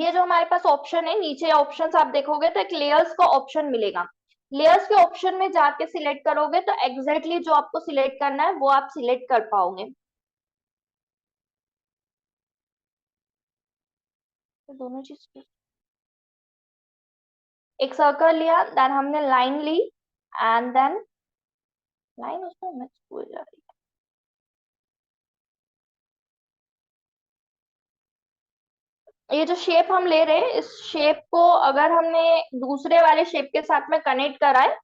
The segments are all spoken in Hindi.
ये जो हमारे पास ऑप्शन है, नीचे ऑप्शंस आप देखोगे तो एक लेयर्स का ऑप्शन मिलेगा। लेयर्स के ऑप्शन में जाके सिलेक्ट करोगे तो एग्जैक्टली जो आपको सिलेक्ट करना है वो आप सिलेक्ट कर पाओगे। तो दोनों चीज, एक सर्कल लिया, देन हमने लाइन ली, एंड देन लाइन उसमें मिक्स हो जा रही है। ये जो शेप हम ले रहे हैं, इस शेप को अगर हमने दूसरे वाले शेप के साथ में कनेक्ट करा है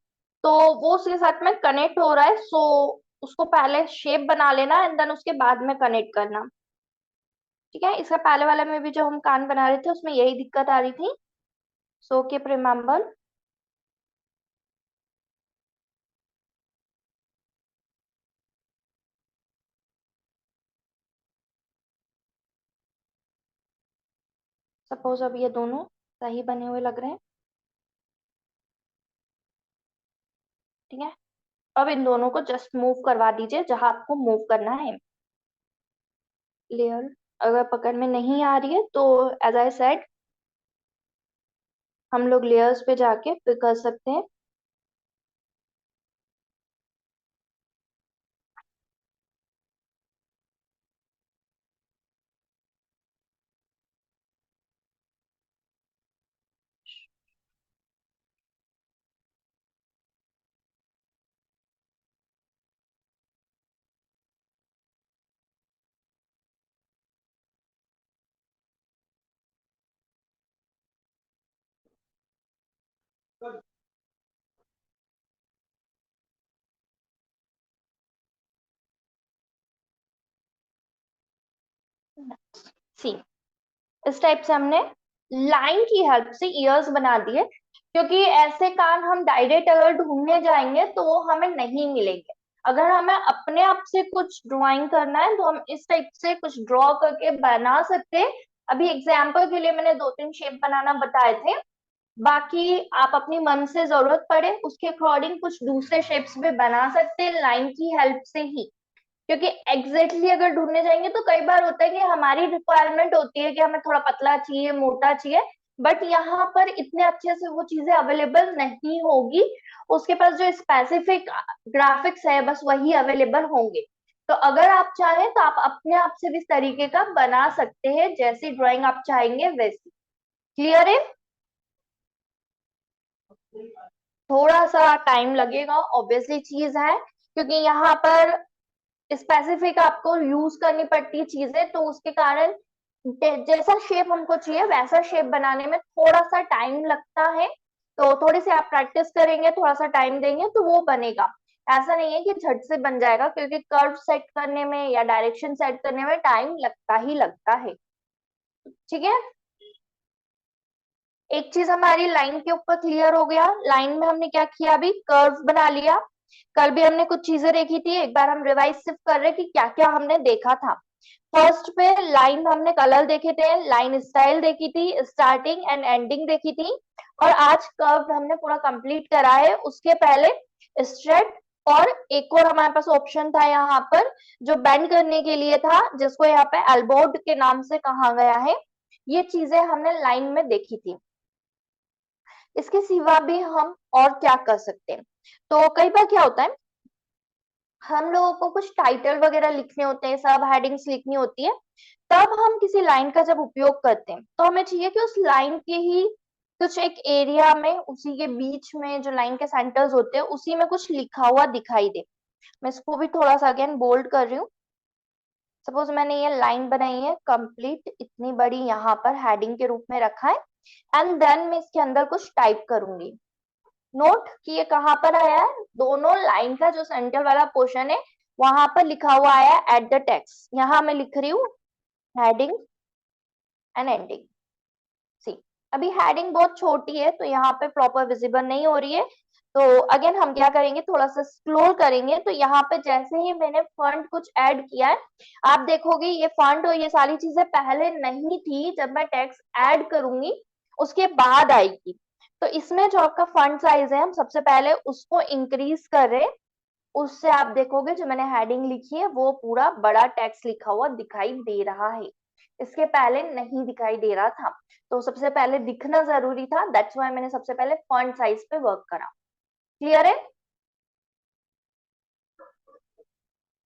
तो वो उसके साथ में कनेक्ट हो रहा है, सो उसको पहले शेप बना लेना एंड देन उसके बाद में कनेक्ट करना। ठीक है, इसका पहले वाले में भी जो हम कान बना रहे थे उसमें यही दिक्कत आ रही थी। So keep remember. सपोज अब ये दोनों सही बने हुए लग रहे हैं। ठीक है, अब इन दोनों को जस्ट मूव करवा दीजिए जहां आपको मूव करना है। लेयर अगर पकड़ में नहीं आ रही है तो एज आई सेड हम लोग लेयर्स पे जाके फिर कर सकते हैं। सी, इस टाइप से हमने लाइन की हेल्प से ईयर्स बना दिए, क्योंकि ऐसे कान हम डायरेक्ट अगर ढूंढने जाएंगे तो वो हमें नहीं मिलेंगे। अगर हमें अपने आप से कुछ ड्राइंग करना है तो हम इस टाइप से कुछ ड्रॉ करके बना सकते हैं। अभी एग्जाम्पल के लिए मैंने 2-3 शेप बनाना बताए थे, बाकी आप अपनी मन से जरूरत पड़े उसके अकॉर्डिंग कुछ दूसरे शेप्स भी बना सकते हैं लाइन की हेल्प से ही। क्योंकि अगर ढूंढने जाएंगे तो कई बार होता है कि हमारी रिक्वायरमेंट होती है कि हमें थोड़ा पतला चाहिए, मोटा चाहिए, बट यहाँ पर इतने अच्छे से वो चीजें अवेलेबल नहीं होगी। उसके पास जो स्पेसिफिक ग्राफिक्स है बस वही अवेलेबल होंगे। तो अगर आप चाहें तो आप अपने आप से भी इस तरीके का बना सकते हैं, जैसी ड्राइंग आप चाहेंगे वैसी। क्लियर है? थोड़ा सा टाइम लगेगा, ऑब्वियसली चीज है, क्योंकि यहाँ पर स्पेसिफिक आपको यूज करनी पड़ती है चीजें, तो उसके कारण जैसा शेप हमको चाहिए वैसा शेप बनाने में थोड़ा सा टाइम लगता है। तो थोड़ी सी आप प्रैक्टिस करेंगे, थोड़ा सा टाइम देंगे तो वो बनेगा। ऐसा नहीं है कि झट से बन जाएगा, क्योंकि कर्व सेट करने में या डायरेक्शन सेट करने में टाइम लगता ही लगता है। ठीक है, एक चीज हमारी लाइन के ऊपर क्लियर हो गया। लाइन में हमने क्या किया, अभी कर्व बना लिया। कल भी हमने कुछ चीजें देखी थी, एक बार हम रिवाइज सिर्फ कर रहे कि क्या क्या हमने देखा था। फर्स्ट पे लाइन हमने कलर देखे थे, लाइन स्टाइल देखी थी, स्टार्टिंग एंड एंडिंग देखी थी, और आज कर्व हमने पूरा कंप्लीट करा है। उसके पहले स्ट्रेट, और एक और हमारे पास ऑप्शन था यहाँ पर जो बेंड करने के लिए था, जिसको यहाँ पे एल्बोड के नाम से कहा गया है। ये चीजें हमने लाइन में देखी थी। इसके सिवा भी हम और क्या कर सकते हैं, तो कई बार क्या होता है, हम लोगों को कुछ टाइटल वगैरह लिखने होते हैं, सब हेडिंग्स लिखनी होती है, तब हम किसी लाइन का जब उपयोग करते हैं तो हमें चाहिए कि उस लाइन के ही कुछ एक एरिया में, उसी के बीच में जो लाइन के सेंटर्स होते हैं उसी में कुछ लिखा हुआ दिखाई दे। मैं इसको भी थोड़ा सा अगेन बोल्ड कर रही हूँ। सपोज मैंने ये लाइन बनाई है कंप्लीट, इतनी बड़ी यहाँ पर हेडिंग के रूप में रखा है, एंड देन मैं इसके अंदर कुछ टाइप करूंगी। नोट कि ये कहाँ पर आया है, दोनों लाइन का जो सेंटर वाला पोर्शन है वहां पर लिखा हुआ आया है एट द टेक्स्ट। यहाँ मैं लिख रही हूँ हेडिंग एंड एंडिंग। सी, अभी हेडिंग बहुत छोटी है तो यहाँ पे प्रॉपर विजिबल नहीं हो रही है, तो अगेन हम क्या करेंगे, थोड़ा सा स्क्रोल करेंगे तो यहाँ पे जैसे ही मैंने फॉन्ट कुछ ऐड किया है, आप देखोगे ये फॉन्ट और ये सारी चीजें पहले नहीं थी, जब मैं टेक्स्ट ऐड करूंगी उसके बाद आएगी। तो इसमें जो आपका फॉन्ट साइज है हम सबसे पहले उसको इंक्रीज कर रहे हैं, उससे आप देखोगे जो मैंने हेडिंग लिखी है वो पूरा बड़ा टेक्स्ट लिखा हुआ दिखाई दे रहा है। इसके पहले नहीं दिखाई दे रहा था, तो सबसे पहले दिखना जरूरी था, दैट्स व्हाई मैंने सबसे पहले फॉन्ट साइज पे वर्क करा। क्लियर है?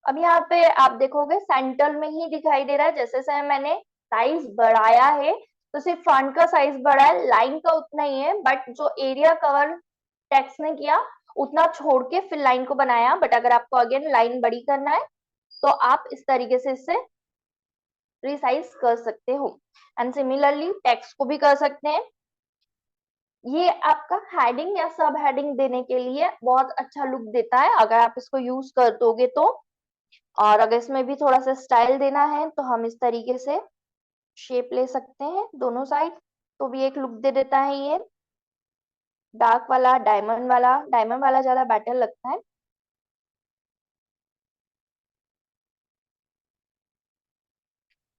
अब यहाँ पे आप देखोगे सेंटर में ही दिखाई दे रहा है, जैसे जैसे मैंने साइज बढ़ाया है तो सिर्फ फॉन्ट का साइज बढ़ा है, लाइन का उतना ही है, बट जो एरिया कवर टेक्स्ट ने किया उतना छोड़ के फिर लाइन को बनाया। बट अगर आपको अगेन लाइन बड़ी करना है तो आप इस तरीके से इसे रिसाइज कर सकते हो, एंड सिमिलरली टेक्स्ट को भी कर सकते हैं। ये आपका हेडिंग या सब हेडिंग देने के लिए बहुत अच्छा लुक देता है अगर आप इसको यूज कर दोगे तो। और अगर इसमें भी थोड़ा सा स्टाइल देना है तो हम इस तरीके से शेप ले सकते हैं दोनों साइड, तो भी एक लुक दे देता है ये। डार्क वाला, डायमंड वाला ज्यादा बेटर लगता है।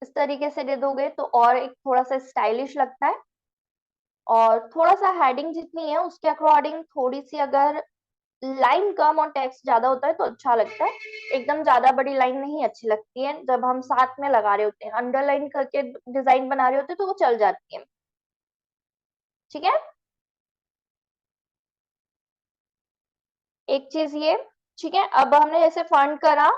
इस तरीके से दे दोगे तो और एक थोड़ा सा स्टाइलिश लगता है। और थोड़ा सा हेडिंग जितनी है उसके अकॉर्डिंग थोड़ी सी अगर लाइन कम और टेक्स्ट ज्यादा होता है तो अच्छा लगता है। एकदम ज्यादा बड़ी लाइन नहीं अच्छी लगती है, जब हम साथ में लगा रहे होते हैं अंडरलाइन करके डिजाइन बना रहे होते हैं तो वो चल जाती है। ठीक है, एक चीज ये। ठीक है, अब हमने जैसे फॉन्ट करा,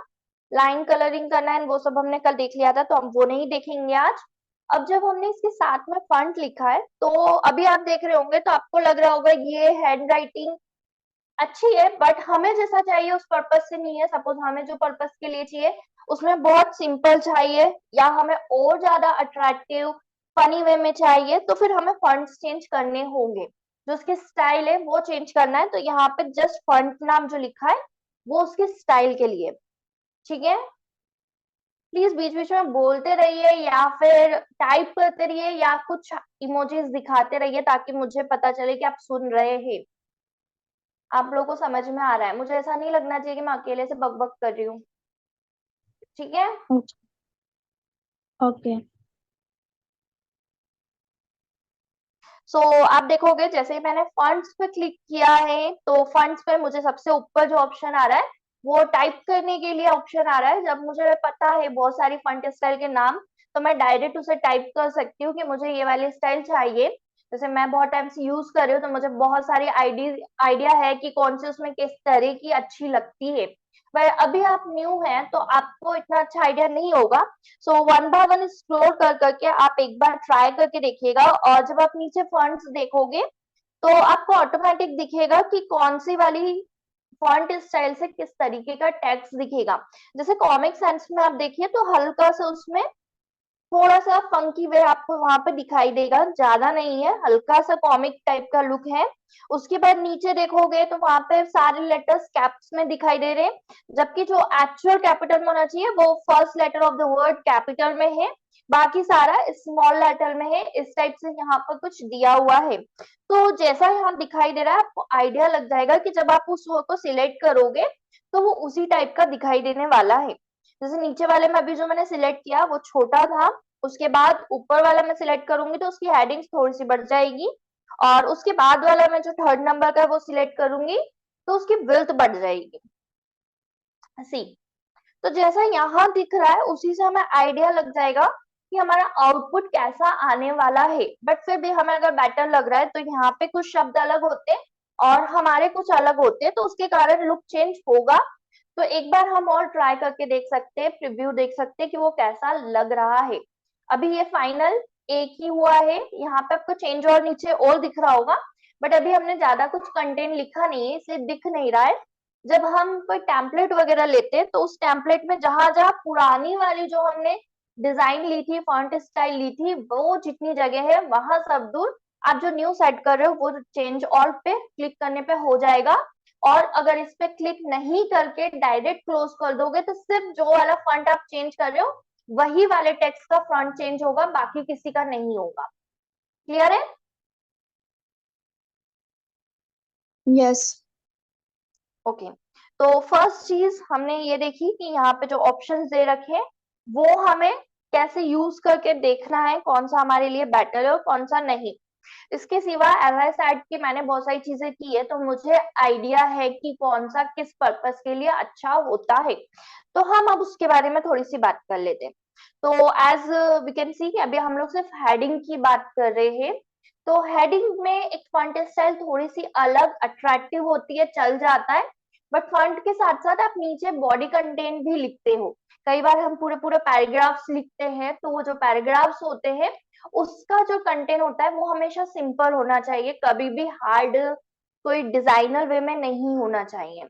लाइन कलरिंग करना है वो सब हमने कल देख लिया था, तो हम वो नहीं देखेंगे आज। अब जब हमने इसके साथ में फॉन्ट लिखा है तो अभी आप देख रहे होंगे तो आपको लग रहा होगा ये हैंड राइटिंग अच्छी है, बट हमें जैसा चाहिए उस पर्पज से नहीं है। सपोज हमें जो पर्पज के लिए चाहिए उसमें बहुत सिंपल चाहिए, या हमें और ज्यादा अट्रैक्टिव फनी वे में चाहिए, तो फिर हमें फॉन्ट्स चेंज करने होंगे। जो उसके स्टाइल है वो चेंज करना है, तो यहाँ पे जस्ट फॉन्ट नाम जो लिखा है वो उसके स्टाइल के लिए। ठीक है, प्लीज बीच बीच में बोलते रहिए या फिर टाइप करते रहिए या कुछ इमोजीज दिखाते रहिए ताकि मुझे पता चले कि आप सुन रहे हैं, आप लोगों को समझ में आ रहा है। मुझे ऐसा नहीं लगना चाहिए कि मैं अकेले से बकबक कर रही हूँ। ठीक है, ओके। सो आप देखोगे जैसे ही मैंने फंड्स पे क्लिक किया है तो फंड्स पे मुझे सबसे ऊपर जो ऑप्शन आ रहा है वो टाइप करने के लिए ऑप्शन आ रहा है। जब मुझे पता है बहुत सारी फंड स्टाइल के नाम, तो मैं डायरेक्ट उसे टाइप कर सकती हूँ कि मुझे ये वाली स्टाइल चाहिए। जैसे मैं बहुत टाइम से यूज कर रही हूँ तो मुझे बहुत सारी आइडिया है कि कौन सी उसमें किस तरह की अच्छी लगती है। पर अभी आप न्यू हैं तो आपको इतना अच्छा आइडिया नहीं होगा। So one by one explore कर करके आप एक बार ट्राई करके देखिएगा, और जब आप नीचे फॉन्ट्स देखोगे तो आपको ऑटोमेटिक दिखेगा कि कौन सी वाली फॉन्ट स्टाइल से किस तरीके का टेक्स्ट दिखेगा। जैसे कॉमिक सेंस में आप देखिए तो हल्का सा उसमें थोड़ा सा फंकी वे आपको वहां पे दिखाई देगा, ज्यादा नहीं है, हल्का सा कॉमिक टाइप का लुक है। उसके बाद नीचे देखोगे तो वहां पे सारे लेटर्स कैप्स में दिखाई दे रहे हैं, जबकि जो एक्चुअल कैपिटल में होना चाहिए वो first letter of the word capital में है, बाकी सारा स्मॉल लेटर में है। इस टाइप से यहाँ पर कुछ दिया हुआ है। तो जैसा यहाँ दिखाई दे रहा है आपको आइडिया लग जाएगा कि जब आप उस वर्ड को सिलेक्ट करोगे तो वो उसी टाइप का दिखाई देने वाला है। जैसे नीचे वाले में अभी जो मैंने सिलेक्ट किया वो छोटा था, उसके बाद ऊपर वाला मैं सिलेक्ट करूंगी तो उसकी हेडिंग्स थोड़ी सी बढ़ जाएगी, और उसके बाद वाला मैं जो थर्ड नंबर का है वो सिलेक्ट करूंगी तो उसकी विड्थ बढ़ जाएगी। सी, तो जैसा यहाँ दिख रहा है उसी से हमें आइडिया लग जाएगा कि हमारा आउटपुट कैसा आने वाला है। बट फिर भी हमें अगर बेटर लग रहा है तो यहाँ पे कुछ शब्द अलग होते और हमारे कुछ अलग होते, तो उसके कारण लुक चेंज होगा। तो एक बार हम और ट्राई करके देख सकते हैं, प्रीव्यू देख सकते हैं कि वो कैसा लग रहा है। अभी ये फाइनल एक ही हुआ है, यहाँ पे आपको चेंज और नीचे और दिख रहा होगा, बट अभी हमने ज्यादा कुछ कंटेंट लिखा नहीं है इसलिए दिख नहीं रहा है। जब हम कोई टेम्पलेट वगैरह लेते हैं तो उस टेम्पलेट में जहां जहां पुरानी वाली जो हमने डिजाइन ली थी, फॉन्ट स्टाइल ली थी, वो जितनी जगह है वहां सब दूर आप जो न्यू सेट कर रहे हो वो चेंज ऑल पे क्लिक करने पे हो जाएगा। और अगर इस पे क्लिक नहीं करके डायरेक्ट क्लोज कर दोगे तो सिर्फ जो वाला फॉन्ट आप चेंज कर रहे हो वही वाले टेक्स्ट का फ्रंट चेंज होगा, बाकी किसी का नहीं होगा। क्लियर है? यस। ओके, तो फर्स्ट चीज हमने ये देखी कि यहाँ पे जो ऑप्शंस दे रखे वो हमें कैसे यूज करके देखना है, कौन सा हमारे लिए बेटर है और कौन सा नहीं। इसके सिवा एलआईसैट की मैंने बहुत सारी चीजें की है तो मुझे आइडिया है कि कौन सा किस पर्पस के लिए अच्छा होता है। तो हम अब उसके बारे में थोड़ी सी बात कर लेते हैं। तो एज वी कैन सी कि अभी हम लोग सिर्फ हेडिंग की बात कर रहे हैं। तो हेडिंग में एक फॉन्ट स्टाइल थोड़ी सी अलग अट्रैक्टिव होती है, चल जाता है, बट फॉन्ट के साथ साथ आप नीचे बॉडी कंटेंट भी लिखते हो। कई बार हम पूरे पूरे पैराग्राफ्स लिखते हैं, तो वो जो पैराग्राफ्स होते हैं उसका जो कंटेंट होता है वो हमेशा सिंपल होना चाहिए, कभी भी हार्ड कोई डिजाइनर वे में नहीं होना चाहिए।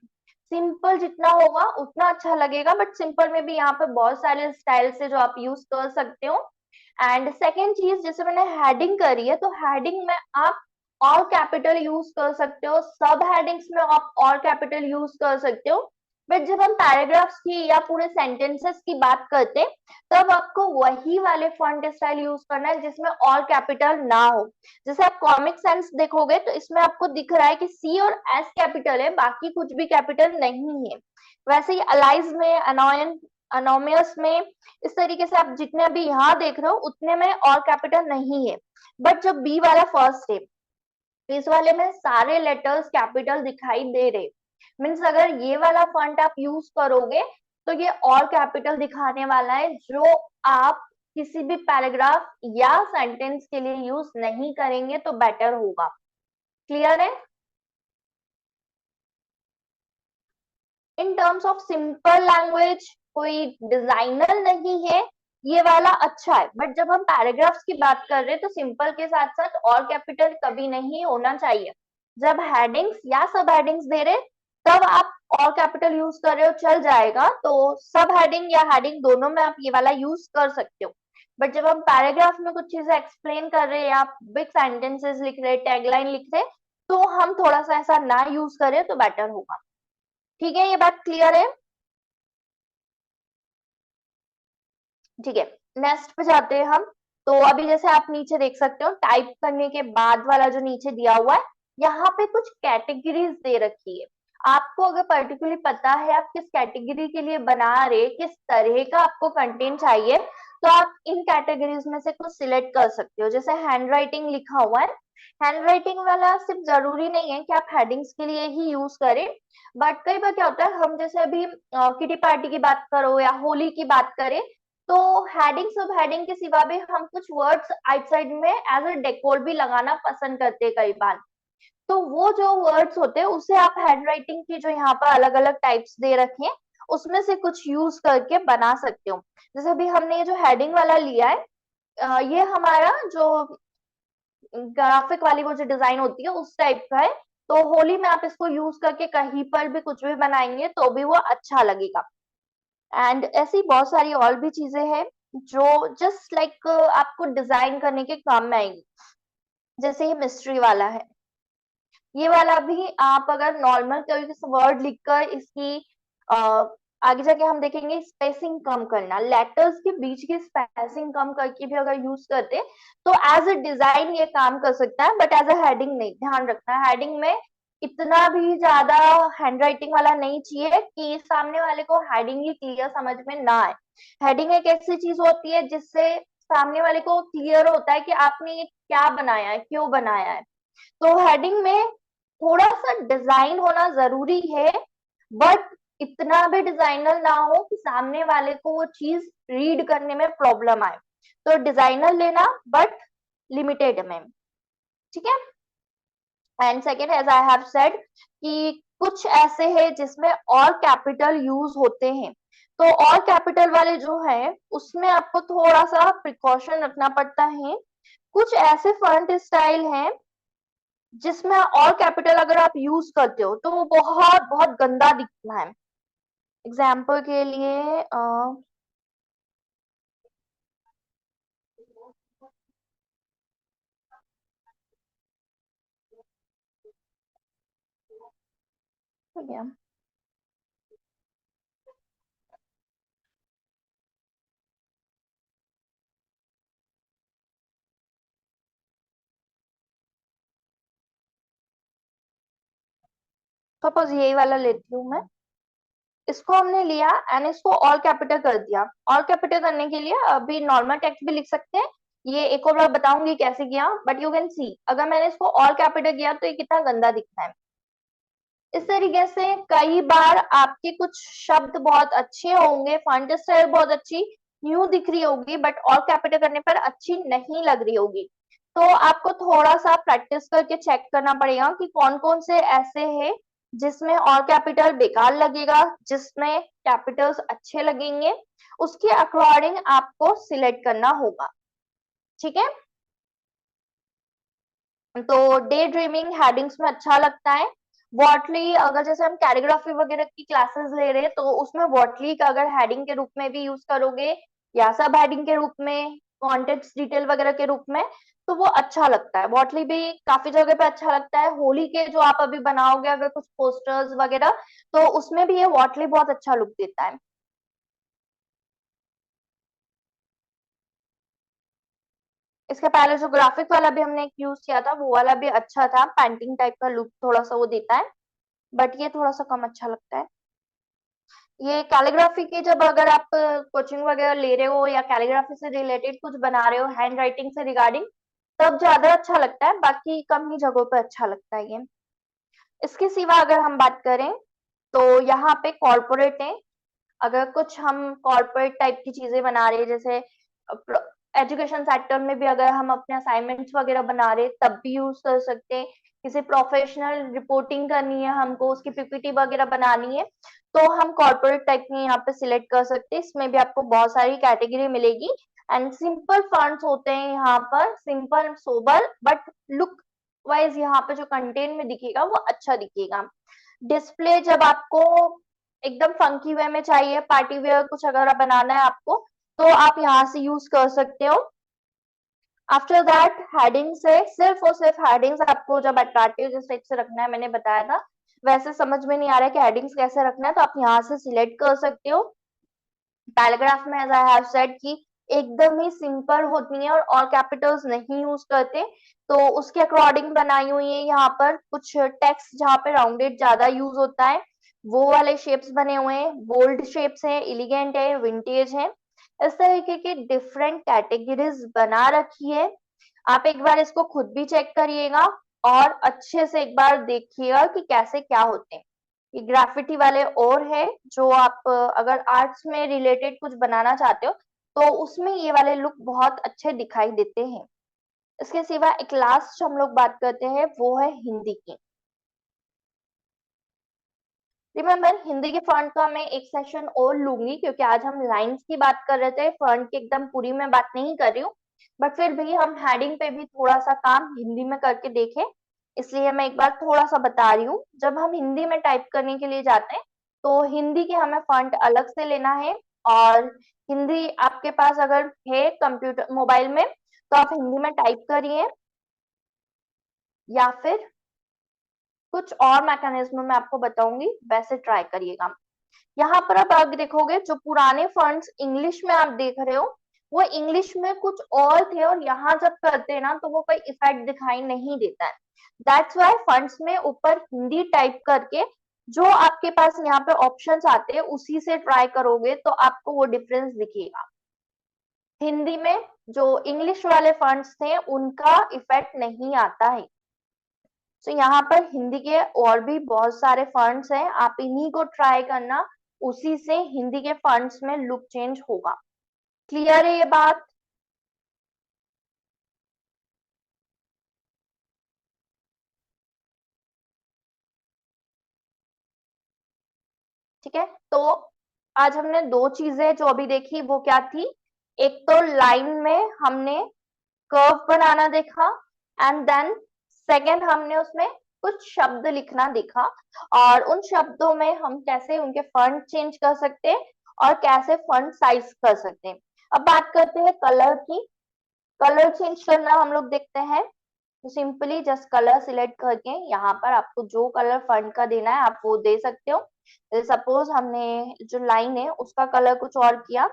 सिंपल जितना होगा उतना अच्छा लगेगा, बट सिंपल में भी यहाँ पे बहुत सारे स्टाइल से जो आप यूज कर सकते हो। एंड सेकेंड चीज, जैसे मैंने हेडिंग करी है, तो हेडिंग में आप ऑल कैपिटल यूज कर सकते हो, सब हेडिंग्स में आप ऑल कैपिटल यूज कर सकते हो। बट जब हम पैराग्राफ्स की या पूरे सेंटेंसेस की बात करते हैं, तब आपको वही वाले फॉन्ट स्टाइल यूज करना है जिसमें ऑल कैपिटल ना हो। जैसे आप कॉमिक सेंस देखोगे तो इसमें आपको दिख रहा है कि सी और एस कैपिटल है, बाकी कुछ भी कैपिटल नहीं है। वैसे ही अलाइज में, अनोयन, अनोमियस में, इस तरीके से आप जितने भी यहाँ देख रहे हो उतने में ऑल कैपिटल नहीं है। बट जब बी वाला फर्स्ट है, इस वाले में सारे लेटर्स कैपिटल दिखाई दे रहे, मीन्स अगर ये वाला फॉन्ट आप यूज करोगे तो ये ऑल कैपिटल दिखाने वाला है, जो आप किसी भी पैराग्राफ या सेंटेंस के लिए यूज नहीं करेंगे तो बेटर होगा। क्लियर है? In terms of simple language कोई डिजाइनर नहीं है, ये वाला अच्छा है। बट जब हम पैराग्राफ्स की बात कर रहे हैं तो सिंपल के साथ साथ ऑल कैपिटल कभी नहीं होना चाहिए। जब हेडिंग्स या सब हेडिंग्स दे रहे तब आप ऑल कैपिटल यूज कर रहे हो, चल जाएगा। तो सब हेडिंग या हेडिंग दोनों में आप ये वाला यूज कर सकते हो। बट जब हम पैराग्राफ में कुछ चीजें एक्सप्लेन कर रहे हैं या बिग सेंटेंसेस लिख रहे, टैगलाइन लिख रहे, तो हम थोड़ा सा ऐसा ना यूज करें तो बेटर होगा। ठीक है, ये बात क्लियर है? ठीक है, नेक्स्ट पे जाते हैं हम। तो अभी जैसे आप नीचे देख सकते हो, टाइप करने के बाद वाला जो नीचे दिया हुआ है, यहाँ पे कुछ कैटेगरीज दे रखी है। आपको अगर पर्टिकुलरली पता है आप किस कैटेगरी के लिए बना रहे, किस तरह का आपको कंटेंट चाहिए, तो आप इन कैटेगरीज में से कुछ सिलेक्ट कर सकते हो। जैसे हैंड राइटिंग लिखा हुआ है, हैंड राइटिंग वाला सिर्फ जरूरी नहीं है कि आप हेडिंग्स के लिए ही यूज करें, बट कई बार क्या होता है, हम जैसे अभी किटी पार्टी की बात करो या होली की बात करें, तो हेडिंग सब हेडिंग के सिवा भी हम कुछ वर्ड्स आउटसाइड में एज अ डेकोर भी लगाना पसंद करते हैं कई बार। तो वो जो वर्ड्स होते हैं उसे आप हैंड राइटिंग की जो यहाँ पर अलग अलग टाइप्स दे रखे हैं उसमें से कुछ यूज करके बना सकते हो। जैसे अभी हमने ये जो हेडिंग वाला लिया है, ये हमारा जो ग्राफिक वाली वो जो डिजाइन होती है उस टाइप का है। तो होली में आप इसको यूज करके कहीं पर भी कुछ भी बनाएंगे तो भी वो अच्छा लगेगा। एंड ऐसी बहुत सारी और भी चीजें हैं जो जस्ट लाइक आपको डिजाइन करने के काम में आएंगी। जैसे ये मिस्ट्री वाला है, ये वाला भी आप अगर नॉर्मल कोई वर्ड लिखकर इसकी आगे जाके हम देखेंगे स्पेसिंग कम करना, लेटर्स के बीच की स्पेसिंग कम करके भी अगर यूज करते तो एज अ डिजाइन ये काम कर सकता है, बट एज अ हेडिंग नहीं। ध्यान रखना हेडिंग में इतना भी ज्यादा हैंड राइटिंग वाला नहीं चाहिए कि सामने वाले को हेडिंग ही क्लियर समझ में ना आए। हेडिंग एक ऐसी चीज होती है जिससे सामने वाले को क्लियर होता है कि आपने ये क्या बनाया है, क्यों बनाया है। तो हेडिंग में थोड़ा सा डिजाइन होना जरूरी है, बट इतना भी डिजाइनर ना हो कि सामने वाले को वो चीज रीड करने में प्रॉब्लम आए। तो डिजाइनर लेना बट लिमिटेड में। ठीक है? And second, as I have said कि कुछ ऐसे हैं जिसमें ऑल कैपिटल यूज होते हैं। तो ऑल कैपिटल वाले जो है उसमें आपको थोड़ा सा प्रिकॉशन रखना पड़ता है। कुछ ऐसे फॉन्ट स्टाइल हैं जिसमें ऑल कैपिटल अगर आप यूज करते हो तो वो बहुत बहुत गंदा दिखना है। एग्जाम्पल के लिए हो गया। सपोज यही वाला लेती हूँ मैं, इसको हमने लिया एंड इसको ऑल कैपिटल कर दिया। ऑल कैपिटल करने के लिए अभी नॉर्मल टेक्स्ट भी लिख सकते हैं, ये एक और बार बताऊंगी कैसे किया, बट यू कैन सी अगर मैंने इसको ऑल कैपिटल किया तो ये कितना गंदा दिखता है। इस तरीके से कई बार आपके कुछ शब्द बहुत अच्छे होंगे, फॉन्ट स्टाइल बहुत अच्छी, न्यू दिख रही होगी बट ऑल कैपिटल करने पर अच्छी नहीं लग रही होगी। तो आपको थोड़ा सा प्रैक्टिस करके चेक करना पड़ेगा कि कौन कौन से ऐसे हैं जिसमें ऑल कैपिटल बेकार लगेगा, जिसमें कैपिटल्स अच्छे लगेंगे, उसके अकॉर्डिंग आपको सिलेक्ट करना होगा। ठीक है, तो डे ड्रीमिंग हेडिंग्स में अच्छा लगता है। वॉटली, अगर जैसे हम कैलीग्राफी वगैरह की क्लासेस ले रहे हैं तो उसमें वॉटली का अगर हेडिंग के रूप में भी यूज करोगे या सब हेडिंग के रूप में, कॉन्टेक्स्ट डिटेल वगैरह के रूप में, तो वो अच्छा लगता है। वॉटली भी काफी जगह पे अच्छा लगता है। होली के जो आप अभी बनाओगे अगर कुछ पोस्टर्स वगैरह, तो उसमें भी ये वॉटली बहुत अच्छा लुक देता है। इसके पहले जो ग्राफिक वाला भी हमने यूज किया था वो वाला भी अच्छा था, पेंटिंग टाइप का लुक थोड़ा सा वो देता है, बट ये थोड़ा सा कम अच्छा लगता है। ये कैलीग्राफी की जब अगर आप कोचिंग वगैरह ले रहे हो या कैलीग्राफी से रिलेटेड कुछ बना रहे हो हैंड राइटिंग से रिगार्डिंग, तब ज्यादा अच्छा लगता है, बाकी कम ही जगहों पे अच्छा लगता है ये। इसके सिवा अगर हम बात करें तो यहाँ पे कॉर्पोरेट है। अगर कुछ हम कॉर्पोरेट टाइप की चीजें बना रहे हैं, जैसे एजुकेशन सेक्टर में भी अगर हम अपने असाइनमेंट्स वगैरह बना रहे तब भी यूज कर सकते हैं। किसी प्रोफेशनल रिपोर्टिंग करनी है हमको, उसकी पीपीटी वगैरह बनानी है, तो हम कॉर्पोरेट टाइप में यहाँ पे सिलेक्ट कर सकते हैं। इसमें भी आपको बहुत सारी कैटेगरी मिलेगी एंड सिंपल फॉन्ट्स होते हैं यहाँ पर, simple sober, but look wise यहाँ पे जो कंटेंट में दिखेगा वो अच्छा दिखेगा। डिस्प्ले जब आपको एकदम फंकी वे में चाहिए, पार्टी वेयर कुछ अगर बनाना है आपको, तो आप यहाँ से यूज कर सकते हो। आफ्टर दैट हेडिंग से सिर्फ और सिर्फ हेडिंग्स आपको जब अट्रैक्टिव जिस टाइप से रखना है, मैंने बताया था वैसे समझ में नहीं आ रहा है कि हेडिंग्स कैसे रखना है, तो आप यहाँ से सिलेक्ट कर सकते हो। पैराग्राफ में एज आई हैव सेड कि एकदम ही सिंपल होती है और ऑल कैपिटल्स नहीं यूज करते, तो उसके अकॉर्डिंग बनाई हुई है। यहाँ पर कुछ टेक्स्ट जहाँ पे राउंडेड ज्यादा यूज होता है वो वाले शेप्स बने हुए हैं, बोल्ड शेप्स हैं, एलिगेंट है, विंटेज है, इस तरीके की डिफरेंट कैटेगरीज बना रखी है। आप एक बार इसको खुद भी चेक करिएगा और अच्छे से एक बार देखिएगा कि कैसे क्या होते हैं। ये ग्राफिटी वाले और है, जो आप अगर आर्ट्स में रिलेटेड कुछ बनाना चाहते हो तो उसमें ये वाले लुक बहुत अच्छे दिखाई देते हैं। इसके सिवा एक लास्ट हम लोग बात करते हैं वो है हिंदी की। रिमेम्बर हिंदी के फॉन्ट का मैं एक सेशन और लूंगी, क्योंकि आज हम लाइंस की बात कर रहे थे, फॉन्ट की एकदम पूरी मैं बात नहीं कर रही हूँ, बट फिर भी हम हेडिंग पे भी थोड़ा सा काम हिंदी में करके देखें, इसलिए मैं एक बार थोड़ा सा बता रही हूँ। जब हम हिंदी में टाइप करने के लिए जाते हैं तो हिंदी के हमें फॉन्ट अलग से लेना है, और हिंदी आपके पास अगर है कंप्यूटर मोबाइल में तो आप हिंदी में टाइप करिए, या फिर कुछ और मैकेनिज्म मैं आपको बताऊंगी वैसे ट्राई करिएगा। यहाँ पर आप देखोगे जो पुराने फॉन्ट्स इंग्लिश में आप देख रहे हो वो इंग्लिश में कुछ और थे, और यहाँ जब करते हैं ना तो वो कोई इफेक्ट दिखाई नहीं देता है। दैट्स वाई फॉन्ट्स में ऊपर हिंदी टाइप करके जो आपके पास यहाँ पे ऑप्शंस आते हैं उसी से ट्राई करोगे तो आपको वो डिफरेंस दिखेगा। हिंदी में जो इंग्लिश वाले फॉन्ट्स थे उनका इफेक्ट नहीं आता है। तो यहाँ पर हिंदी के और भी बहुत सारे फॉन्ट्स हैं, आप इन्हीं को ट्राई करना, उसी से हिंदी के फॉन्ट्स में लुक चेंज होगा। क्लियर है ये बात? ठीक है, तो आज हमने दो चीजें जो अभी देखी वो क्या थी, एक तो लाइन में हमने कर्व बनाना देखा, एंड देन सेकेंड हमने उसमें कुछ शब्द लिखना देखा, और उन शब्दों में हम कैसे उनके फॉन्ट चेंज कर सकते हैं और कैसे फॉन्ट साइज कर सकते हैं। अब बात करते हैं कलर की। कलर चेंज करना हम लोग देखते हैं, तो सिंपली जस्ट कलर सिलेक्ट करके यहाँ पर आपको जो कलर फॉन्ट का देना है आप वो दे सकते हो। सपोज हमने जो लाइन है उसका कलर कुछ और किया,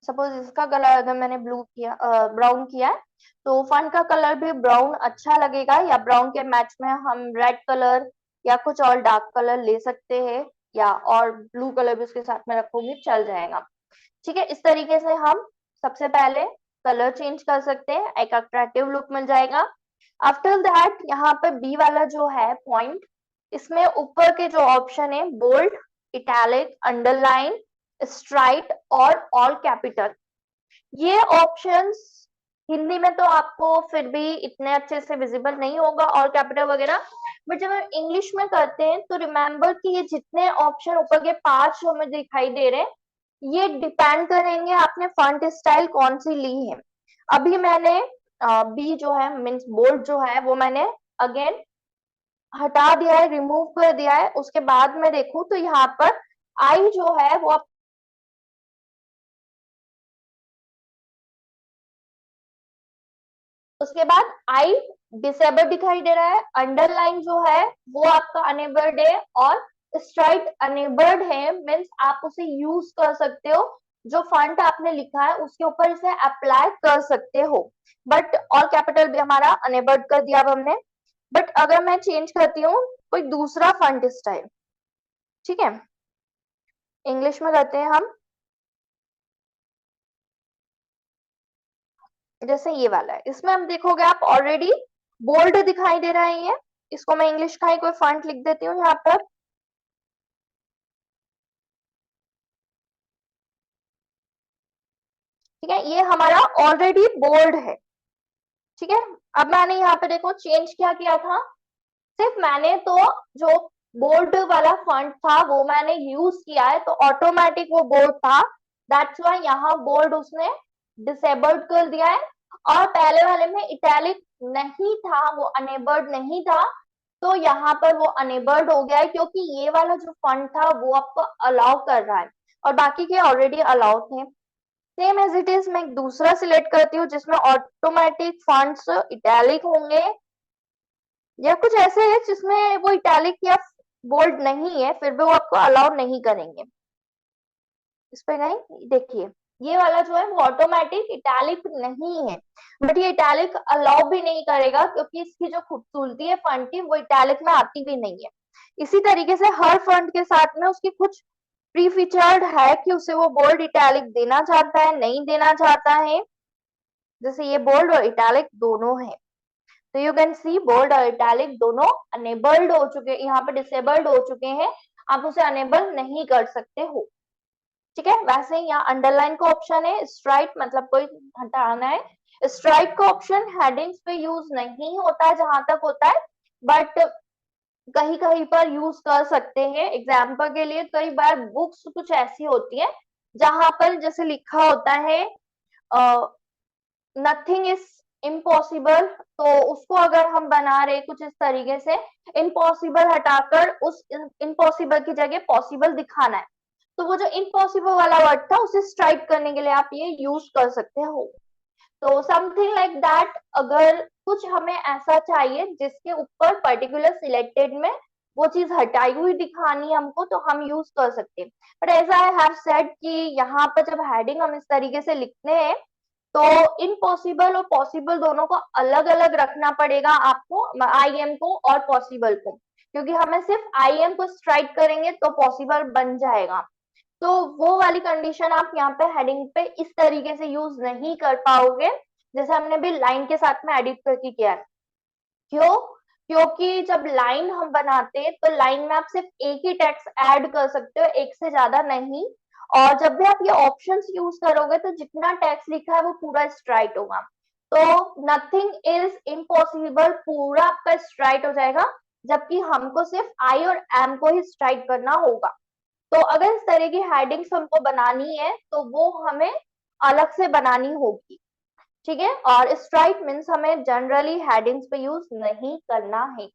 सपोज इसका कलर अगर मैंने ब्लू किया, ब्राउन किया है, तो फॉन्ट का कलर भी ब्राउन अच्छा लगेगा, या ब्राउन के मैच में हम रेड कलर या कुछ और डार्क कलर ले सकते हैं, या और ब्लू कलर भी उसके साथ में रखोगे चल जाएगा। ठीक है, इस तरीके से हम सबसे पहले कलर चेंज कर सकते हैं, एक अट्रैक्टिव लुक मिल जाएगा। आफ्टर दैट यहाँ पे बी वाला जो है पॉइंट, इसमें ऊपर के जो ऑप्शन है बोल्ड, इटैलिक, अंडरलाइन, स्ट्राइट और ऑल कैपिटल, ये ऑप्शंस हिंदी में तो आपको फिर भी इतने अच्छे से विजिबल नहीं होगा और कैपिटल वगैरह, बट जब हम इंग्लिश में करते हैं तो रिमेंबर कि ये जितने ऑप्शन ऊपर के 5 हमें दिखाई दे रहे हैं, ये डिपेंड करेंगे आपने फॉन्ट स्टाइल कौन सी ली है। अभी मैंने बी जो है मीन्स बोल्ड जो है वो मैंने अगेन हटा दिया है, रिमूव कर दिया है। उसके बाद मैं देखूं तो यहाँ पर आई जो है वो उसके बाद आई डिसेबल दिखाई दे रहा है, अंडरलाइन जो है वो आपका अनेबल्ड है और स्ट्राइट अनेबल्ड है, मीन्स आप उसे यूज कर सकते हो, जो फंट आपने लिखा है उसके ऊपर इसे अप्लाई कर सकते हो। बट ऑल कैपिटल भी हमारा अनेबल्ड कर दिया अब हमने। बट अगर मैं चेंज करती हूँ कोई दूसरा फंट स्टाइल, ठीक है, इंग्लिश में करते हैं हम, जैसे ये वाला है, इसमें हम देखोगे आप ऑलरेडी बोल्ड दिखाई दे रहा है ये। इसको मैं इंग्लिश का ही कोई फॉन्ट लिख देती हूँ यहाँ पर, ठीक है, ये हमारा ऑलरेडी बोल्ड है, ठीक है। अब मैंने यहाँ पे देखो चेंज क्या किया था, सिर्फ मैंने तो जो बोल्ड वाला फॉन्ट था वो मैंने यूज किया है तो ऑटोमेटिक वो बोल्ड था, दैट्स व्हाई यहाँ बोल्ड उसने डिसेबल्ड कर दिया है। और पहले वाले में इटैलिक नहीं था, वो अनेबल्ड नहीं था, तो यहाँ पर वो अनेबल्ड हो गया है क्योंकि ये वाला जो फॉन्ट था वो आपको अलाउ कर रहा है और बाकी के ऑलरेडी अलाउ थे। सेम एज इट इज मैं एक दूसरा सिलेक्ट करती हूँ जिसमें ऑटोमेटिक फॉन्ट्स इटैलिक होंगे, या कुछ ऐसे है जिसमें वो इटैलिक या बोल्ड नहीं है फिर भी वो आपको अलाउ नहीं करेंगे। इस पे नहीं, देखिए ये वाला जो है वो ऑटोमेटिक इटैलिक नहीं है, बट ये इटैलिक अलाउ भी नहीं करेगा क्योंकि इसकी जो खूबसूरती है फॉन्ट की वो इटैलिक में आती भी नहीं है। इसी तरीके से हर फॉन्ट के साथ में उसकी कुछ प्री फीचर्ड है कि उसे वो बोल्ड इटैलिक देना चाहता है नहीं देना चाहता है, जैसे ये बोल्ड और इटैलिक दोनों है। तो यू कैन सी बोल्ड और इटैलिक दोनों अनेबल्ड हो चुके हैं, यहाँ पे डिसेबल्ड हो चुके हैं, आप उसे अनेबल नहीं कर सकते हो, ठीक है। वैसे ही यहाँ अंडरलाइन का ऑप्शन है, स्ट्राइक मतलब कोई हटाना है, स्ट्राइक का ऑप्शन हेडिंग्स पे यूज नहीं होता है जहां तक होता है, बट कहीं कहीं पर यूज कर सकते हैं। एग्जाम्पल के लिए कई बार बुक्स कुछ ऐसी होती है जहां पर जैसे लिखा होता है नथिंग इज इम्पॉसिबल, तो उसको अगर हम बना रहे कुछ इस तरीके से, इम्पॉसिबल हटाकर उस इम्पॉसिबल की जगह पॉसिबल दिखाना है, तो वो जो इम्पॉसिबल वाला वर्ड था उसे स्ट्राइक करने के लिए आप ये यूज कर सकते हो। तो समथिंग लाइक दैट, अगर कुछ हमें ऐसा चाहिए जिसके ऊपर पर्टिकुलर सिलेक्टेड में वो चीज हटाई हुई दिखानी है हमको, तो हम यूज कर सकते हैं। बट ऐसा आई हैव सेड कि यहाँ पर जब हेडिंग हम इस तरीके से लिखते हैं तो इम्पॉसिबल और पॉसिबल दोनों को अलग अलग रखना पड़ेगा आपको, आई एम को और पॉसिबल को, क्योंकि हमें सिर्फ आई एम को स्ट्राइक करेंगे तो पॉसिबल बन जाएगा। तो वो वाली कंडीशन आप यहाँ पे हेडिंग पे इस तरीके से यूज नहीं कर पाओगे जैसे हमने भी लाइन के साथ में एडिट करके किया है। क्यों? क्योंकि जब लाइन हम बनाते हैं तो लाइन में आप सिर्फ एक ही टेक्स्ट ऐड कर सकते हो, एक से ज्यादा नहीं। और जब भी आप ये ऑप्शंस यूज करोगे तो जितना टेक्स्ट लिखा है वो पूरा स्ट्राइट होगा, तो नथिंग इज इम्पॉसिबल पूरा आपका स्ट्राइट हो जाएगा, जबकि हमको सिर्फ आई और एम को ही स्ट्राइक करना होगा। तो अगर इस तरह की हेडिंग्स हमको बनानी है तो वो हमें अलग से बनानी होगी, ठीक है। और स्ट्राइक मीन्स हमें जनरली हेडिंग्स पे यूज नहीं करना है।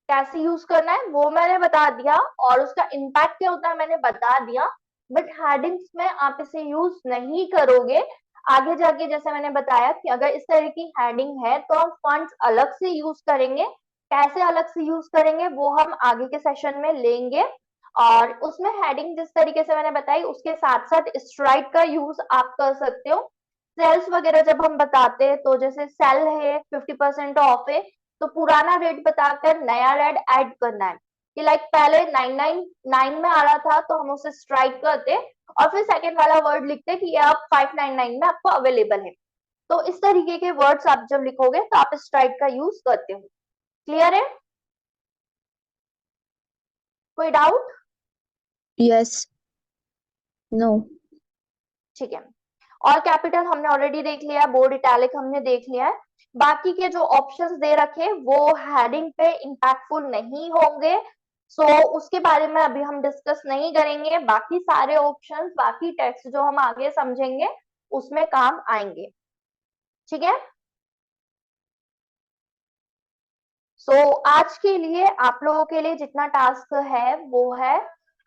कैसे यूज करना है वो मैंने बता दिया और उसका इम्पैक्ट क्या होता है मैंने बता दिया, बट हेडिंग्स में आप इसे यूज नहीं करोगे। आगे जाके जैसे मैंने बताया कि अगर इस तरह की हेडिंग है तो हम फॉन्ट्स अलग से यूज करेंगे, कैसे अलग से यूज करेंगे वो हम आगे के सेशन में लेंगे। और उसमें हेडिंग जिस तरीके से मैंने बताई उसके साथ साथ स्ट्राइक का यूज आप कर सकते हो। सेल्स वगैरह जब हम बताते हैं तो जैसे सेल है 50% ऑफ है, तो पुराना रेट बताकर नया रेट ऐड करना है कि लाइक पहले 999 में आ रहा था तो हम उसे स्ट्राइक करते और फिर सेकंड वाला वर्ड लिखते कि ये आप 599 में आपको अवेलेबल है। तो इस तरीके के वर्ड्स आप जब लिखोगे तो आप स्ट्राइक का यूज करते हो। क्लियर है? कोई डाउट? Yes. No. ठीक है। और कैपिटल हमने ऑलरेडी देख लिया, बोल्ड इटैलिक हमने देख लिया है। बाकी के जो ऑप्शंस दे रखे वो हेडिंग पे इंपैक्टफुल नहीं होंगे, सो उसके बारे में अभी हम डिस्कस नहीं करेंगे। बाकी सारे ऑप्शंस, बाकी टेक्स्ट जो हम आगे समझेंगे उसमें काम आएंगे। ठीक है। आज के लिए आप लोगों के लिए जितना टास्क है वो है,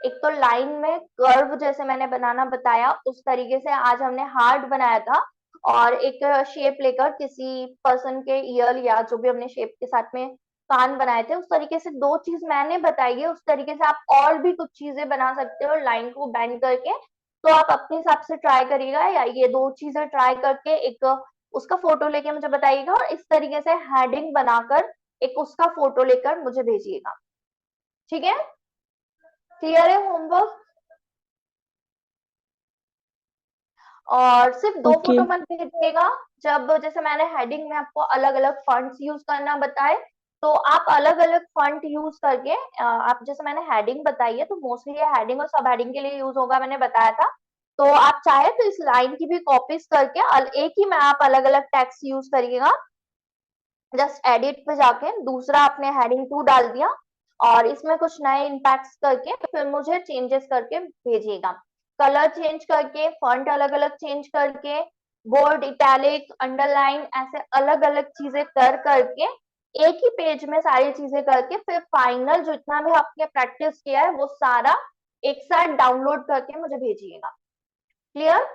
एक तो लाइन में कर्व जैसे मैंने बनाना बताया उस तरीके से आज हमने हार्ट बनाया था, और एक शेप लेकर किसी पर्सन के ईयर या जो भी हमने शेप के साथ में कान बनाए थे उस तरीके से दो चीज मैंने बताई है। उस तरीके से आप और भी कुछ चीजें बना सकते हो लाइन को बेंड करके, तो आप अपने हिसाब से ट्राई करिएगा, या ये दो चीजें ट्राई करके एक उसका फोटो लेके मुझे बताइएगा, और इस तरीके से हेडिंग बनाकर एक उसका फोटो लेकर मुझे भेजिएगा। ठीक है, क्लियर है होमवर्क? और सिर्फ दो Okay. फोटो मत भेजिएगा। जब जैसे मैंने हेडिंग में आपको अलग अलग फॉन्ट्स यूज करना बताए, तो आप अलग अलग फॉन्ट यूज करके आप जैसे मैंने हेडिंग बताई है तो मोस्टली ये हेडिंग और सब हेडिंग के लिए यूज होगा, मैंने बताया था। तो आप चाहे तो इस लाइन की भी कॉपीज करके एक ही में आप अलग अलग टेक्स्ट यूज करिएगा। जस्ट एडिट पे जाके दूसरा आपने हेडिंग 2 डाल दिया और इसमें कुछ नए इम्पैक्ट्स करके फिर मुझे चेंजेस करके भेजिएगा। कलर चेंज करके, फॉन्ट अलग अलग चेंज करके, बोल्ड, इटैलिक, अंडरलाइन, ऐसे अलग अलग चीजें कर करके एक ही पेज में सारी चीजें करके फिर फाइनल जितना भी आपने प्रैक्टिस किया है वो सारा एक साथ डाउनलोड करके मुझे भेजिएगा। क्लियर?